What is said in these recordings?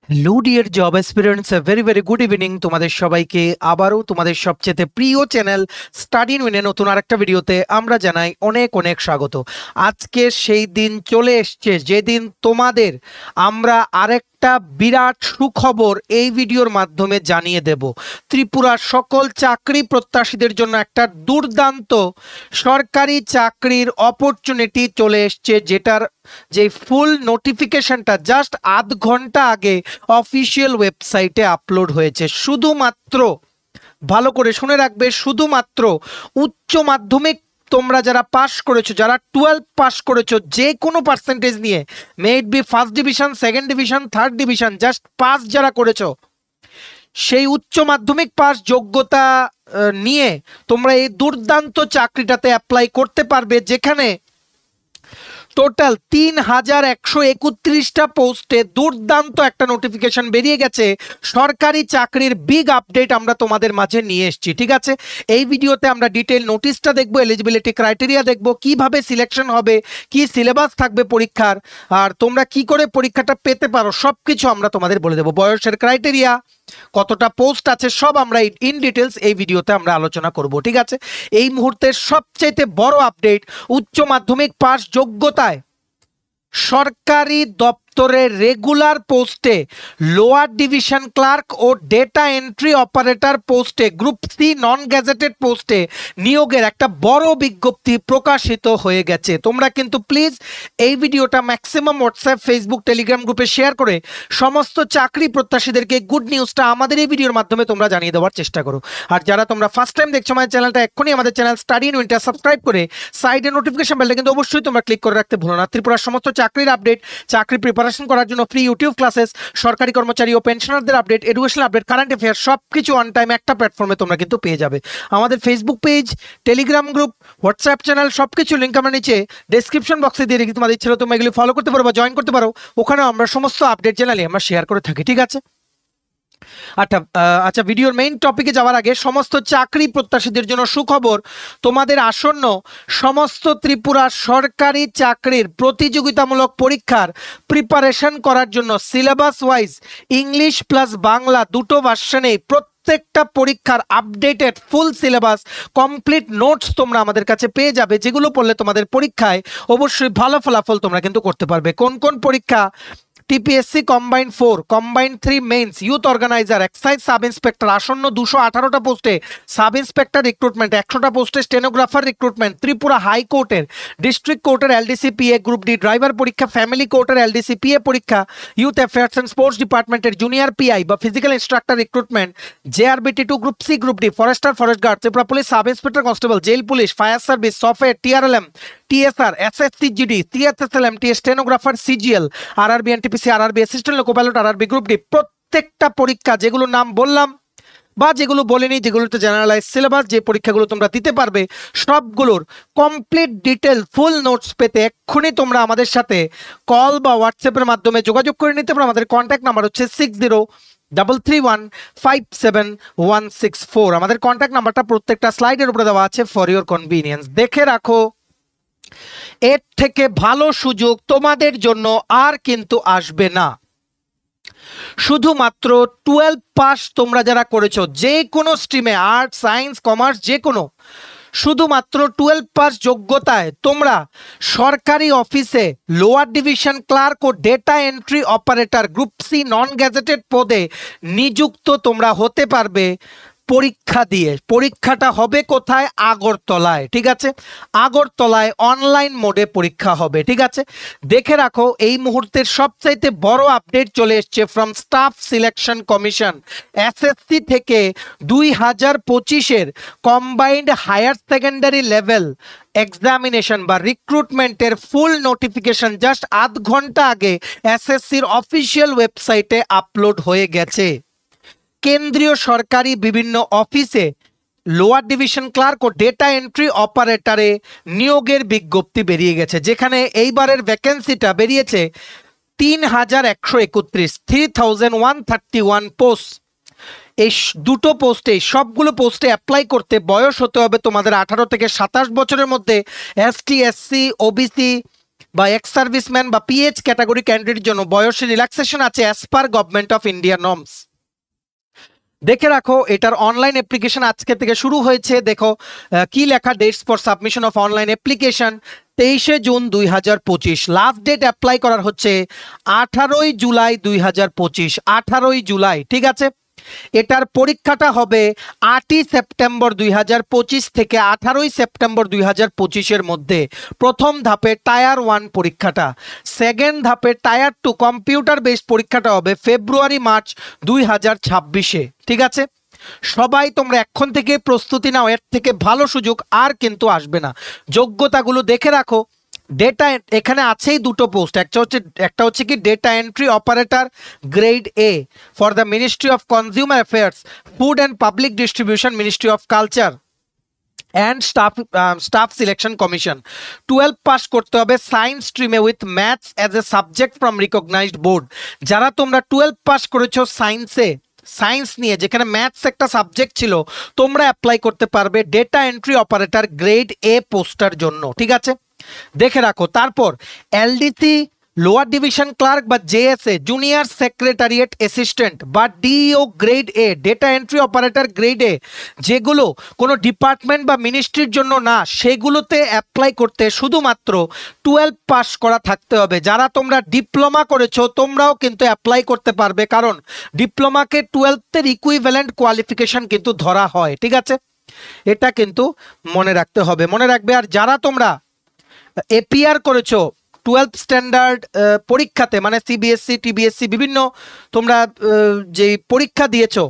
Hello dear job aspirants, very very good evening তোমাদের সবাইকে। আবারও তোমাদের সবচেয়ে প্রিয় চ্যানেল স্টাডি ইন উইনে নতুন আরেকটা ভিডিওতে আমরা জানাই অনেক অনেক স্বাগত। আজকে সেই দিন চলে এসছে যেদিন তোমাদের আমরা আরেকটা বিরাট সুখবর এই ভিডিওর মাধ্যমে জানিয়ে দেব। ত্রিপুরার সকল চাকরি প্রত্যাশীদের জন্য একটা দুর্দান্ত সরকারি চাকরির অপরচুনিটি চলে এসছে, যেটার যে ফুল নোটিফিকেশনটা জাস্ট আধ ঘন্টা আগে অফিসিয়াল ওয়েবসাইটে আপলোড হয়েছে। শুধুমাত্র ভালো করে শুনে রাখবে, শুধুমাত্র উচ্চ মাধ্যমিক তোমরা যারা পাস করেছো, যারা 12 পাস করেছো যে কোনো পার্সেন্টেজ নিয়ে, may it be first division, second division, third division, just pass যারা করেছো, সেই উচ্চ মাধ্যমিক পাস যোগ্যতা নিয়ে তোমরা এই দুর্দান্ত চাকরিটাতে অ্যাপ্লাই করতে পারবে, যেখানে টোটাল 3131টা পোস্টে দুর্দান্ত একটা নোটিফিকেশন বেরিয়ে গেছে। সরকারি চাকরির বিগ আপডেট আমরা তোমাদের মাঝে নিয়ে এসেছি। ঠিক আছে, এই ভিডিওতে আমরা ডিটেল নোটিশটা দেখবো, এলিজিবিলিটি ক্রাইটেরিয়া দেখবো, কিভাবে সিলেকশন হবে, কি সিলেবাস থাকবে পরীক্ষার, আর তোমরা কি করে পরীক্ষাটা পেতে পারো, সব কিছু আমরা তোমাদের বলে দেবো। বয়সের ক্রাইটেরিয়া, কতটা পোস্ট আছে, সব আমরা ইন ডিটেলস এই ভিডিওতে আমরা আলোচনা করব। ঠিক আছে, এই মুহূর্তের সবচেয়ে বড় আপডেট, উচ্চ মাধ্যমিক পাস যোগ্যতায় সরকারি দপ্তরে রেগুলার পোস্টে, লোয়ার ডিভিশন ক্লার্ক ও ডেটা এন্ট্রি অপারেটর পোস্টে, গ্রুপ সি নন গ্যাজেটেড পোস্টে নিয়োগের একটা বড় বিজ্ঞপ্তি প্রকাশিত হয়ে গেছে। তোমরা কিন্তু প্লিজ এই ভিডিওটা ম্যাক্সিমাম হোয়াটসঅ্যাপ, ফেসবুক, টেলিগ্রাম গ্রুপে শেয়ার করে সমস্ত চাকরি প্রত্যাশীদেরকে গুড নিউজটা আমাদের এই ভিডিওর মাধ্যমে তোমরা জানিয়ে দেওয়ার চেষ্টা করো। আর যারা তোমরা ফার্স্ট টাইম দেখছো আমাদের চ্যানেলটা, এক্ষুনি আমাদের চ্যানেল স্টাডি ইন উইনটা সাবস্ক্রাইব করে সাইডে নোটিফিকেশন বেলটা কিন্তু অবশ্যই তোমরা ক্লিক করে রাখতে ভুলো না। ত্রিপুরার সমস্ত চাকরির আপডেট, চাকরি প্রিপারেশন করার জন্য ফ্রি ইউটিউব ক্লাসেস, সরকারি কর্মচারী ও পেনশনারদের update, educational update, current affair, সবকিছু অন টাইম একটা প্ল্যাটফর্মে তোমরা কিন্তু পেয়ে যাবে। আমাদের Facebook page, Telegram group, WhatsApp channel, সবকিছু লিঙ্ক আমরা নিচে ডেসক্রিপশন বক্সে দিয়ে রেখে তোমাদের ইচ্ছে হলে তোমরা এগুলি ফলো করতে পারো বা জয়েন করতে পারো। ওখানেও আমরা সমস্ত আপডেট চ্যানেলে আমরা শেয়ার করে থাকি। ঠিক আছে, আচ্ছা, ভিডিওর মেইন টপিকে যাওয়ার আগে সমস্ত চাকরি প্রত্যাশীদের জন্য সুখবর। তোমাদের আসন্ন সমস্ত ত্রিপুরা সরকারি চাকরির প্রতিযোগিতামূলক পরীক্ষার প্রিপারেশন করার জন্য syllabus wise English plus Bangla দুটো ভার্সনেই প্রত্যেকটা পরীক্ষার updated full syllabus, complete notes তোমরা আমাদের কাছে পেয়ে যাবে, যেগুলো পড়লে তোমাদের পরীক্ষায় অবশ্যই ভালো ফলাফল তোমরা কিন্তু করতে পারবে। কোন কোন পরীক্ষা? TPSC combined 4, combined 3 mains, youth organiser, excise sub inspector, আসন্ন 218টা পোস্টে সাব ইন্সপেক্টর রিক্রুটমেন্ট, 100টা পোস্টে স্টেনোগ্রাফার রিক্রুটমেন্ট, ত্রিপুরা হাইকোর্টের, ডিস্ট্রিক্ট কোর্টের LDC PA group D driver পরীক্ষা, ফ্যামিলি কোর্টের এলডিসি পিএ পরীক্ষা, ইউথ অ্যাফেয়ার্স অ্যান্ড স্পোর্টস ডিপার্টমেন্টের জুনিয়র পিআই বা physical instructor recruitment, JRBT group C group D, forester, forest guard, Tripura police sub inspector constable, jail police, fire service, software, TRLM, TSR, SSCGD, TSSLM, stenographer, CGL, RRB, NTPC, RRB assistant loco pilot, RRB group D, প্রত্যেকটা পরীক্ষা যেগুলো নাম বললাম বা যেগুলো বলিনি, যেগুলোতে generalise syllabus, যে পরীক্ষাগুলো তোমরা দিতে পারবে, সবগুলোর কমপ্লিট ডিটেল ফুল নোটস পেতে এক্ষুনি তোমরা আমাদের সাথে কল বা হোয়াটসঅ্যাপের মাধ্যমে যোগাযোগ করে নিতে পারো। আমাদের কন্ট্যাক্ট নাম্বার হচ্ছে 6033157164। আমাদের কন্ট্যাক্ট নাম্বারটা প্রত্যেকটা স্লাইডের উপরে দেওয়া আছে ফর ইওর কনভিনিয়েন্স। দেখে রাখো, এর থেকে ভালো সুযোগ তোমাদের জন্য আর কিন্তু আসবে না। শুধুমাত্র 12 পাস তোমরা যারা করেছো, যে কোনো স্ট্রিমে, আর্টস, সায়েন্স, কমার্স, যে কোনো, শুধুমাত্র 12 পাস যোগ্যতায় তোমরা সরকারি অফিসে লোয়ার ডিভিশন ক্লার্ক ও data entry operator group C non gazetted পদে নিযুক্ত তোমরা হতে পারবে পরীক্ষা দিয়ে। পরীক্ষাটা হবে কোথায়? আগরতলায়। ঠিক আছে, আগরতলায় অনলাইন মোডে পরীক্ষা হবে। ঠিক আছে, দেখে রাখো, এই মুহূর্তের সবচাইতে বড় আপডেট চলে এসছে from staff selection commission. SSC থেকে 2025-এর combined higher secondary level examination বা রিক্রুটমেন্টের ফুল নোটিফিকেশন জাস্ট আধ ঘন্টা আগে এসএসসির অফিসিয়াল ওয়েবসাইটে আপলোড হয়ে গেছে। কেন্দ্রীয় সরকারি বিভিন্ন অফিসে লোয়ার ডিভিশন ক্লার্ক ও ডেটা এন্ট্রি অপারেটরে নিয়োগের বিজ্ঞপ্তি বেরিয়ে গেছে, যেখানে এইবারের ভ্যাকেন্সিটা বেরিয়েছে 3131, 3131 পোস্ট। এই দুটো পোস্টে, সবগুলো পোস্টে অ্যাপ্লাই করতে বয়স হতে হবে তোমাদের 18 থেকে 27 বছরের মধ্যে। এসটি, এসসি, ওবিসি, বা এক্স সার্ভিসম্যান বা পিএইচ ক্যাটাগরি ক্যান্ডিডেটের জন্য বয়সে রিল্যাক্সেশন আছে as per government of India norms. দেখে রাখো এটার অনলাইন অ্যাপ্লিকেশন আজকে থেকে শুরু হয়েছে। দেখো কি লেখা, dates for submission of online application 23 June 2025। Last date apply করার হচ্ছে 18 জুলাই 2025, 18 জুলাই। ঠিক আছে, এটার পরীক্ষাটা হবে 8 সেপ্টেম্বর 2025 থেকে 18 সেপ্টেম্বর 2025-এর মধ্যে। প্রথম ধাপে টায়ার 1 পরীক্ষাটা, সেকেন্ড ধাপে টায়ার 2 কম্পিউটার বেসড পরীক্ষাটা হবে ফেব্রুয়ারি মার্চ 2026-এ। ঠিক আছে, সবাই তোমরা এখন থেকে প্রস্তুতি নাও, এর থেকে ভালো সুযোগ আর কিন্তু আসবে না। যোগ্যতাগুলো দেখে রাখো। ডেটা এখানে আছেই দুটো পোস্ট, একটা হচ্ছে কি data entry operator grade A for the ministry of consumer affairs, food and public distribution, ministry of culture and staff selection commission. 12 pass করতে হবে সায়েন্স স্ট্রিমে with maths as a subject from recognised board. যারা তোমরা 12 pass করেছো science নিয়ে, যেখানে maths একটা subject ছিল, তোমরা অ্যাপ্লাই করতে পারবে data entry operator grade A পোস্টার জন্য। ঠিক আছে, দেখে রাখো। তারপর এলডিসি লোয়ার ডিভিশন ক্লার্ক বা জেএসএ জুনিয়র সেক্রেটারিয়েট অ্যাসিস্ট্যান্ট বা DO grade A, data entry operator grade A, যেগুলো কোনো ডিপার্টমেন্ট বা মিনিস্ট্রির জন্য না, সেগুলোতে অ্যাপ্লাই করতে শুধুমাত্র 12 পাস করা থাকতে হবে। যারা তোমরা ডিপ্লোমা করেছো তোমরাও কিন্তু অ্যাপ্লাই করতে পারবে, কারণ ডিপ্লোমাকে 12-এর ইকুইভ্যালেন্ট কোয়ালিফিকেশন কিন্তু ধরা হয়। ঠিক আছে, এটা কিন্তু মনে রাখতে হবে, মনে রাখবে। আর যারা তোমরা এপিআর করেছো 12th স্ট্যান্ডার্ড পরীক্ষাতে, মানে সিবিএসসি টিবিএসসি বিভিন্ন তোমরা যে পরীক্ষা দিয়েছো,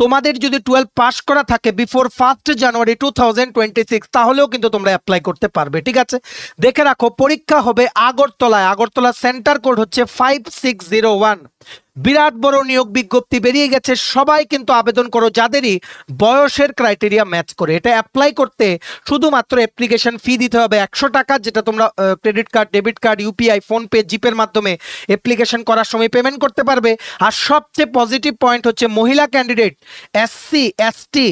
তোমাদের যদি 12 পাস করা থাকে বিফোর 1 জানুয়ারি 2026, তাহলেও কিন্তু তোমরা অ্যাপ্লাই করতে পারবে। ঠিক আছে, দেখে রাখো পরীক্ষা হবে আগরতলায়। আগরতলা সেন্টার কোড হচ্ছে 5601। বিরাট বড় নিয়োগ বিজ্ঞপ্তি বেরিয়ে গেছে, সবাই কিন্তু আবেদন করো যাদেরই বয়সের ক্রাইটেরিয়া ম্যাচ করে। এটা অ্যাপ্লাই করতে শুধুমাত্র অ্যাপ্লিকেশন ফি দিতে হবে 100 টাকা, যেটা তোমরা credit card, debit card, UPI, PhonePe, জিপের মাধ্যমে অ্যাপ্লিকেশন করার সময় পেমেন্ট করতে পারবে। আর সবচেয়ে পজিটিভ পয়েন্ট হচ্ছে মহিলা ক্যান্ডিডেট, এসসি, এসটি,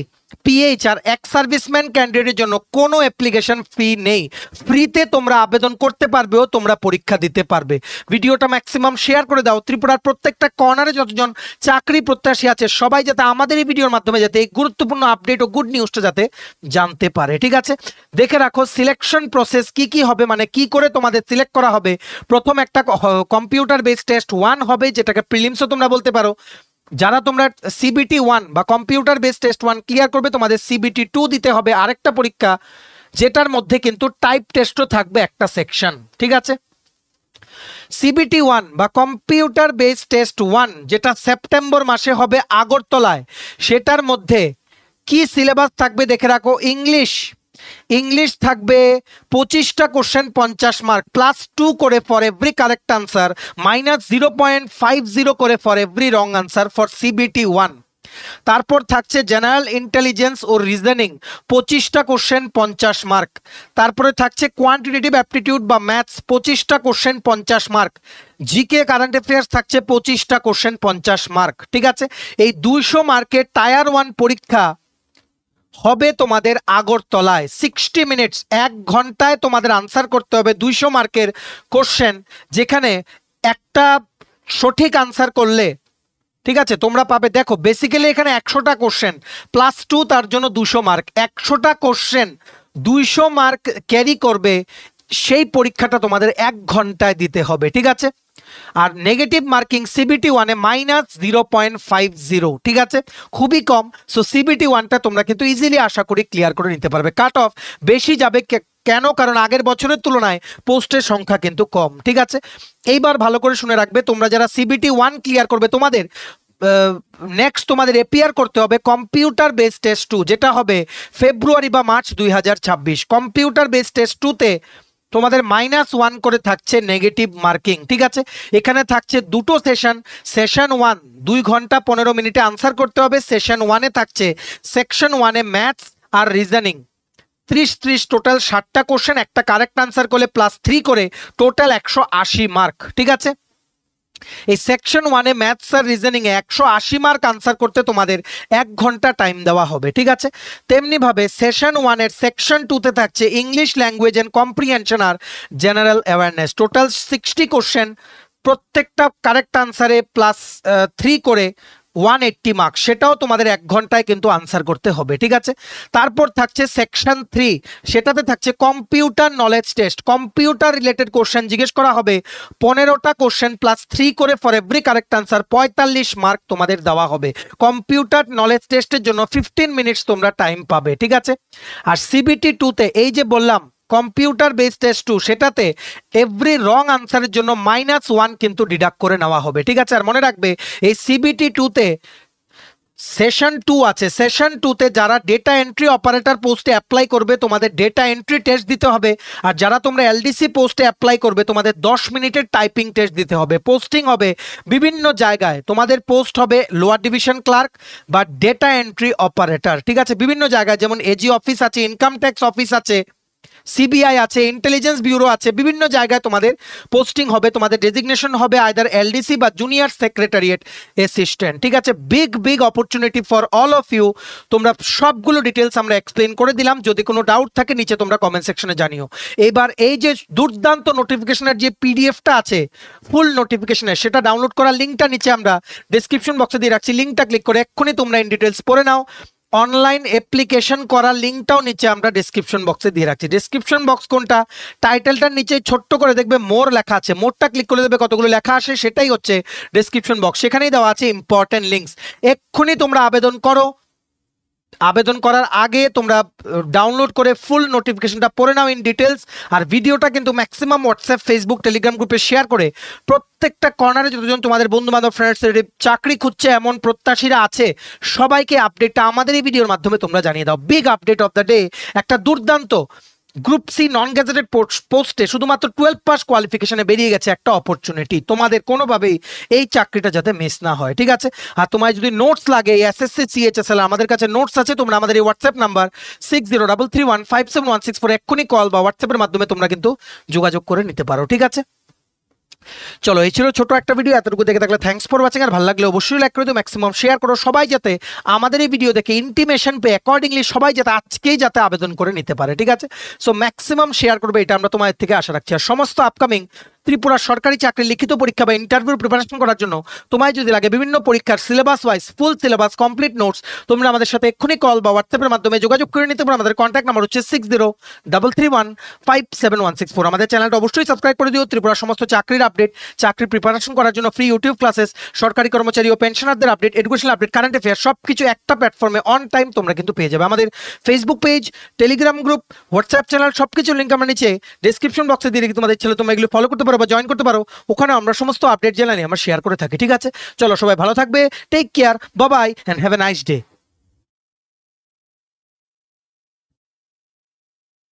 পিএইচ আর এক্স সার্ভিসম্যান ক্যান্ডিডেটের জন্য কোনো অ্যাপ্লিকেশন ফি নেই। ফ্রিতে তোমরা আবেদন করতে পারবে ও তোমরা পরীক্ষা দিতে পারবে। ভিডিওটা ম্যাক্সিমাম শেয়ার করে দাও। ত্রিপুরার প্রত্যেকটা কর্নারে যতজন চাকরি প্রত্যাশী আছে সবাই যাতে আমাদের এই ভিডিওর মাধ্যমে যাতে এই গুরুত্বপূর্ণ আপডেট ও গুড নিউজটা যাতে জানতে পারে। ঠিক আছে, দেখে রাখো সিলেকশন প্রসেস কি কি হবে, মানে কি করে তোমাদের সিলেক্ট করা হবে। প্রথম একটা কম্পিউটার বেসড টেস্ট 1 হবে, যেটাকে প্রিলিমসও তোমরা বলতে পারো। যারা তোমরা সিবিটি 1 বা কম্পিউটার বেসড টেস্ট 1 ক্লিয়ার করবে, তোমাদের সিবিটি 2 দিতে হবে আরেকটা পরীক্ষা, যেটার মধ্যে কিন্তু টাইপ টেস্টও থাকবে একটা সেকশন। ঠিক আছে, সিবিটি 1 বা কম্পিউটার বেসড টেস্ট 1 যেটা সেপ্টেম্বর মাসে হবে আগরতলায়, সেটার মধ্যে কি সিলেবাস থাকবে দেখে রাখো। ইংলিশ থাকবে 25টা কোশ্চেন 50 মার্ক, +2 করে ফর এভরি কারেক্ট আনসার, -0.50 করে for every wrong answer for CBT 1। তারপর থাকছে জেনারেল ইন্টেলিজেন্স ও রিজনিং 25টা কোশ্চেন 50 মার্ক। তারপরে থাকছে কোয়ান্টিটেটিভ অ্যাপটিটিউড বা ম্যাথস 25টা question 50 mark. GK current affairs থাকছে 25টা কোশ্চেন 50 মার্ক। ঠিক আছে, এই 200 মার্কের টায়ার 1 পরীক্ষা হবে তোমাদের আগরতলায়। 60 মিনিটস, 1 ঘন্টায় তোমাদের আনসার করতে হবে 200 মার্কের কোশ্চেন, যেখানে একটা সঠিক আনসার করলে, ঠিক আছে, তোমরা পাবে। দেখো বেসিক্যালি এখানে 100টা কোশ্চেন +2, তার জন্য 200 মার্ক। 100টা কোশ্চেন 200 মার্ক ক্যারি করবে, সেই পরীক্ষাটা তোমাদের 1 ঘন্টায় দিতে হবে। ঠিক আছে, আর নেগেটিভ মার্কিং সিবিটি 1-এ -0.50। ঠিক আছে, খুবই কম। সো সিবিটি 1টা তোমরা কিন্তু ইজিলি আশা করি ক্লিয়ার করে নিতে পারবে। কাট অফ বেশি যাবে কেন, কারণ আগের বছরের তুলনায় পোস্টের সংখ্যা কিন্তু কম। ঠিক আছে, এইবার ভালো করে শুনে রাখবে, তোমরা যারা সিবিটি 1 ক্লিয়ার করবে, তোমাদের নেক্সট তোমাদের এপিআর করতে হবে কম্পিউটার বেসড টেস্ট 2, যেটা হবে ফেব্রুয়ারি বা মার্চ 2026। কম্পিউটার বেসড টেস্ট 2-তে তোমাদের -1 করে থাকছে নেগেটিভ মার্কিং। ঠিক আছে, এখানে থাকছে দুটো সেশন 1 2 ঘন্টা 15 মিনিটে আনসার করতে হবে। সেশন 1-এ থাকছে সেকশন 1-এ ম্যাথস আর রিজনিং 30 টোটাল 60টা কোশ্চেন, একটা কারেক্ট আনসার করলে +3 করে টোটাল 180 মার্ক। ঠিক আছে, এই সেকশন 1-এ ম্যাথস আর রিজনিং এ 180 মার্ক আনসার করতে তোমাদের 1 ঘন্টা টাইম দেওয়া হবে, ঠিক আছে। তেমনি ভাবে সেশন 1-এর সেকশন 2-তে থাকছে ইংলিশ ল্যাঙ্গুয়েজ এন্ড কম্প্রিহেনশন আর জেনারেল অ্যাওয়ারনেস। টোটাল 60 কোশ্চেন, প্রত্যেকটা কারেক্ট আনসারে প্লাস 3 করে 180 মার্কস, সেটাও তোমাদের 1 ঘন্টায় কিন্তু আনসার করতে হবে, ঠিক আছে। তারপর থাকছে সেকশন 3, সেটাতে থাকছে computer knowledge test. Computer related question জিজ্ঞেস করা হবে, 15টা কোশ্চেন প্লাস 3 করে for every correct answer 45 mark তোমাদের দেওয়া হবে। কম্পিউটার নলেজ টেস্টের জন্য 15 মিনিটস তোমরা টাইম পাবে, ঠিক আছে। আর সিবিটি 2-তে এই যে বললাম কম্পিউটার বেস টেস্ট 2, সেটাতে এভরি রং আনসারের জন্য -1 কিন্তু ডিডাক্ট করে নেওয়া হবে, ঠিক আছে। আর মনে রাখবে এই সিবিটি 2-তে সেশন 2 আছে, সেশন 2-তে যারা ডেটা এন্ট্রি অপারেটর পোস্টে অ্যাপ্লাই করবে তোমাদের ডেটা এন্ট্রি টেস্ট দিতে হবে। আর যারা তোমরা এলডিসি পোস্টে অ্যাপ্লাই করবে তোমাদের 10 মিনিটের টাইপিং টেস্ট দিতে হবে। পোস্টিং হবে বিভিন্ন জায়গায়, তোমাদের পোস্ট হবে লোয়ার ডিভিশন ক্লার্ক বা ডেটা এন্ট্রি অপারেটর, ঠিক আছে। বিভিন্ন জায়গায় যেমন এজি অফিস আছে, ইনকাম ট্যাক্স অফিস আছে, সিবিআই আছে, ইন্টেলিজেন্স ব্যুরো আছে, বিভিন্ন জায়গায় তোমাদের পোস্টিং হবে। তোমাদের ডেজিগনেশন হবে আইদার এলডিসি বা জুনিয়র সেক্রেটারিয়েট অ্যাসিস্ট্যান্ট, ঠিক আছে। Big opportunity for all of you. তোমরা সবগুলো ডিটেলস আমরা এক্সপ্লেন করে দিলাম। যদি কোনো ডাউট থাকে নিচে তোমরা কমেন্ট সেকশনে জানিও। এবার এই যে দুর্দান্ত নোটিফিকেশনের যে পিডিএফটা আছে ফুল নোটিফিকেশনের, সেটা ডাউনলোড করার লিঙ্কটা নিচে আমরা ডেসক্রিপশন বক্সে দিয়ে রাখছি। লিঙ্কটা ক্লিক করে এক্ষুনি তোমরা ইন ডিটেলস পড়ে নাও। অনলাইন অ্যাপ্লিকেশন করার লিঙ্কটাও নিচে আমরা ডেসক্রিপশন বক্সে দিয়ে রাখছি। ডেসক্রিপশন বক্স কোনটা? টাইটেলটার নিচে ছোট্ট করে দেখবে মোর লেখা আছে, মোরটা ক্লিক করে দেবে, কতগুলো লেখা আসে সেটাই হচ্ছে ডেসক্রিপশন বক্স। সেখানেই দেওয়া আছে ইম্পর্টেন্ট লিঙ্কস। এক্ষুনি তোমরা আবেদন করো। আবেদন করার আগে তোমরা ডাউনলোড করে ফুল নোটিফিকেশনটা পড়ে নাও ইন ডিটেলস। আর ভিডিওটা কিন্তু ম্যাক্সিমাম হোয়াটসঅ্যাপ, ফেসবুক, টেলিগ্রাম গ্রুপে শেয়ার করে প্রত্যেকটা কর্নারে যতজন তোমাদের বন্ধু বান্ধব, ফ্রেন্ডস, চাকরি খুঁজছে এমন প্রত্যাশীরা আছে সবাইকে আপডেটটা আমাদের এই ভিডিওর মাধ্যমে তোমরা জানিয়ে দাও। Big update of the day, একটা দুর্দান্ত গ্রুপ সি নন গ্যাজেটেড পোস্টে শুধুমাত্র 12 পাস কোয়ালিফিকেশনে বেরিয়ে গেছে একটা অপরচুনিটি। তোমাদের কোনোভাবেই এই চাকরিটা যাতে মিস না হয়, ঠিক আছে। আর তোমার যদি নোটস লাগে এসএসসি সিএইচএসএল, আমাদের কাছে নোটস আছে। তোমরা আমাদের এই হোয়াটসঅ্যাপ নাম্বার 6033157164 এক্ষুনি কল বা হোয়াটসঅ্যাপের মাধ্যমে তোমরা কিন্তু যোগাযোগ করে নিতে পারো, ঠিক আছে। চলো, এই ছিল ছোট একটা ভিডিও। এতটুকু দেখে থাকলে থ্যাঙ্কস ফর ওয়াচিং। আর ভালো লাগলে অবশ্যই লাইক করে দিও, ম্যাক্সিমাম শেয়ার করো। সবাই যাতে আমাদের এই ভিডিও দেখে ইন্টিমেশন পেয়ে অ্যাকর্ডিংলি সবাই যাতে আজকেই যাতে আবেদন করে নিতে পারে, ঠিক আছে। সো ম্যাক্সিমাম শেয়ার করবে, এটা আমরা তোমাদের থেকে আশা রাখছি। আর সমস্ত আপকামিং ত্রিপুরা সরকারি চাকরির লিখিত পরীক্ষা বা ইন্টারভিউর প্রিপারেশন করার জন্য তোমায় যদি লাগে বিভিন্ন পরীক্ষার syllabus wise full syllabus complete notes, তোমরা আমাদের সাথে এক্ষুনি কল বা হোয়াটসঅ্যাপের মাধ্যমে যোগাযোগ করে নিতে পারো। আমাদের কন্ট্যাক্ট নাম্বার হচ্ছে 6033157164। আমাদের চ্যানেলটা অবশ্যই সাবস্ক্রাইব করে দিও। ত্রিপুরার সমস্ত চাকরির আপডেট, চাকরির প্রিপারেশন করার জন্য ফ্রি ইউটিউব ক্লাসেস, সরকারি কর্মচারী ও পেনশনারদের update, educational update, current affair সবকিছু একটা প্ল্যাটফর্মে অন টাইম তোমরা কিন্তু পেয়ে যাবে। আমাদের Facebook page, Telegram group, WhatsApp channel সবকিছু লিঙ্ক আমরা নিচে ডেসক্রিপশন বক্সে দিয়ে রেখে তোমাদের ছেলে তোমরা এগুলো ফলো করতে পারো বা জয়েন করতে পারো। ওখানে আমরা সমস্ত আপডেট জেনে আমরা শেয়ার করে থাকি, ঠিক আছে। চলো, সবাই ভালো থাকবে, take care, bye bye, and have a nice day.